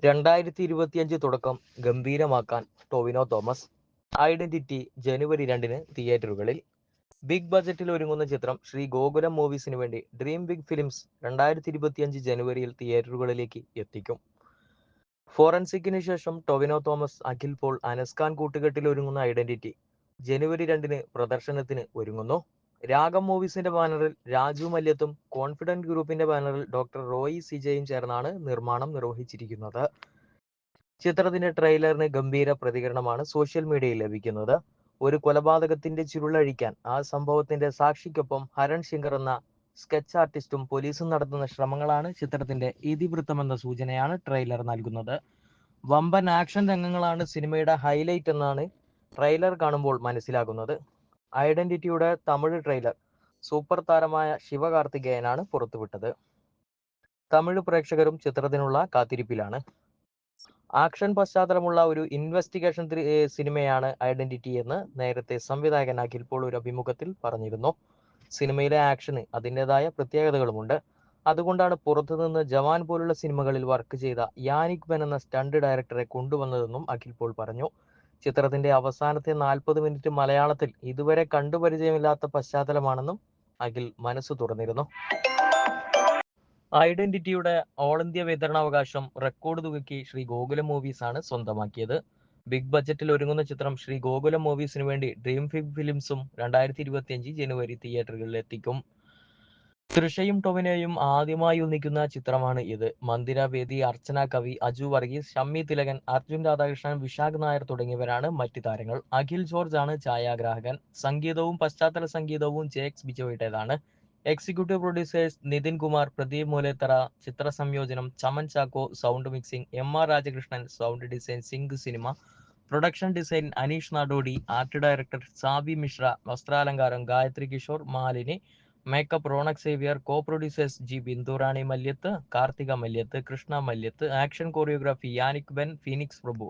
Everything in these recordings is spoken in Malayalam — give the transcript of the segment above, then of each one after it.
2025 തുടക്കം ഗംഭീരമാക്കാൻ ടൊവിനോ തോമസ്. ഐഡന്റിറ്റി ജനുവരി 2-ന് തിയേറ്ററുകളിൽ. ബിഗ് ബജറ്റിൽ ഒരുങ്ങുന്ന ചിത്രം ശ്രീ ഗോകുലം മൂവീസിന് വേണ്ടി ഡ്രീം ബിഗ് ഫിലിംസ് 2025 ജനുവരിയിൽ തിയേറ്ററുകളിലേക്ക് എത്തിക്കും. ഫോറൻസിക്കിന് ശേഷം ടൊവിനോ തോമസ്, അഖിൽ പോൾ, അനസ് ഖാൻ കൂട്ടുകെട്ടിൽ ഒരുങ്ങുന്ന ഐഡന്റിറ്റി ജനുവരി 2-ന് പ്രദർശനത്തിന് ഒരുങ്ങുന്നു. രാഗം മൂവീസിന്റെ ബാനറിൽ രാജു മല്യത്തും കോൺഫിഡന്റ് ഗ്രൂപ്പിന്റെ ബാനറിൽ ഡോക്ടർ റോയി സിജയും ചേർന്നാണ് നിർമ്മാണം നിർവഹിച്ചിരിക്കുന്നത്. ചിത്രത്തിന്റെ ട്രെയിലറിന് ഗംഭീര പ്രതികരണമാണ് സോഷ്യൽ മീഡിയയിൽ ലഭിക്കുന്നത്. ഒരു കൊലപാതകത്തിന്റെ ചുരുളഴിക്കാൻ ആ സംഭവത്തിന്റെ സാക്ഷിക്കൊപ്പം ഹരൺ ശങ്കർ എന്ന സ്കെച്ച് ആർട്ടിസ്റ്റും പോലീസും നടത്തുന്ന ശ്രമങ്ങളാണ് ചിത്രത്തിന്റെ ഇതിവൃത്തമെന്ന സൂചനയാണ് ട്രെയിലർ നൽകുന്നത്. വമ്പൻ ആക്ഷൻ രംഗങ്ങളാണ് സിനിമയുടെ ഹൈലൈറ്റ് എന്നാണ് ട്രെയിലർ കാണുമ്പോൾ മനസ്സിലാകുന്നത്. ഐഡന്റിറ്റിയുടെ തമിഴ് ട്രെയിലർ സൂപ്പർ താരമായ ശിവകാർത്തികേയനാണ് പുറത്തുവിട്ടത്. തമിഴ് പ്രേക്ഷകരും ചിത്രത്തിനുള്ള കാത്തിരിപ്പിലാണ്. ആക്ഷൻ പശ്ചാത്തലമുള്ള ഒരു ഇൻവെസ്റ്റിഗേഷൻ സിനിമയാണ് ഐഡന്റിറ്റി എന്ന് നേരത്തെ സംവിധായകൻ അഖിൽ പോൾ ഒരു അഭിമുഖത്തിൽ പറഞ്ഞിരുന്നു. സിനിമയിലെ ആക്ഷന് അതിൻ്റെതായ പ്രത്യേകതകളുമുണ്ട്. അതുകൊണ്ടാണ് പുറത്തുനിന്ന് ജവാൻ പോലുള്ള സിനിമകളിൽ വർക്ക് ചെയ്ത യാനിക് ബെൻ എന്ന സ്റ്റണ്ട് ഡയറക്ടറെ കൊണ്ടുവന്നതെന്നും അഖിൽ പോൾ പറഞ്ഞു. ചിത്രത്തിന്റെ അവസാനത്തെ 40 മിനിറ്റ് മലയാളത്തിൽ ഇതുവരെ കണ്ടുപരിചയമില്ലാത്ത പശ്ചാത്തലമാണെന്നും അഖിൽ മനസ്സ് തുറന്നിരുന്നു. ഐഡന്റിറ്റിയുടെ ഓൾ ഇന്ത്യ വിതരണാവകാശം റെക്കോർഡ് തുകയ്ക്ക് ശ്രീ ഗോകുലം മൂവീസ് ആണ് സ്വന്തമാക്കിയത്. ബിഗ് ബജറ്റിൽ ഒരുങ്ങുന്ന ചിത്രം ശ്രീ ഗോകുലം മൂവീസിന് വേണ്ടി ഡ്രീം ബിഗ് ഫിലിംസും 2025 ജനുവരി തിയേറ്ററുകളിൽ എത്തിക്കും. തൃഷയും ടൊവിനോയും ആദ്യമായി ഒന്നിക്കുന്ന ചിത്രമാണ് ഇത്. മന്ദിര വേദി, അർച്ചന കവി, അജു വർഗീസ്, ഷമ്മി തിലകൻ, അർജുൻ രാധാകൃഷ്ണൻ, വിശാഖ് നായർ തുടങ്ങിയവരാണ് മറ്റ് താരങ്ങൾ. അഖിൽ ജോർജ് ആണ് ഛായാഗ്രാഹകൻ. സംഗീതവും പശ്ചാത്തല സംഗീതവും ജെഎക്സ് ബിജോയുടേതാണ്. എക്സിക്യൂട്ടീവ് പ്രൊഡ്യൂസേഴ്സ് നിതിൻ കുമാർ, പ്രദീപ് മൂലേത്തറ, ചിത്ര സംയോജനം Chaman Chacko, sound mixing M R. Rajakrishnan, sound design sync cinema, production design Aneesh Nadodi, art director Sabi Mishra, വസ്ത്രാലങ്കാരം Gayathri Kishore, Malini, makeup Ronak Xavier, co-producers G Binduraani Malyath, Karthika Malyath, Krishna Malyath, action choreography Yannick Ben, Phoenix Prabhu,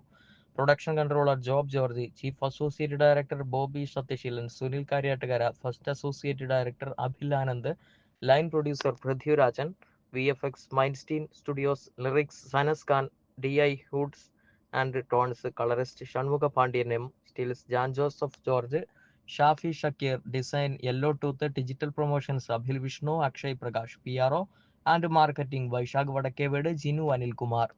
production controller Job George, chief associate director Bobby Sathyasheelan, Sunil Karyattukara, first associate director Abhil Anand, line producer Prithvirajan, VFX Mindstein studios, lyrics Sanas Khan, DI hoods and tones, colourist Shanmukha Pandian M, stills Jan Joseph George, Shafi Shakkeer, design yellow tooth, digital promotions Abhil Vishnu, Akshay Prakash, PRO and marketing Vaisakh Vadakkeveedu, Jinu Anilkumar.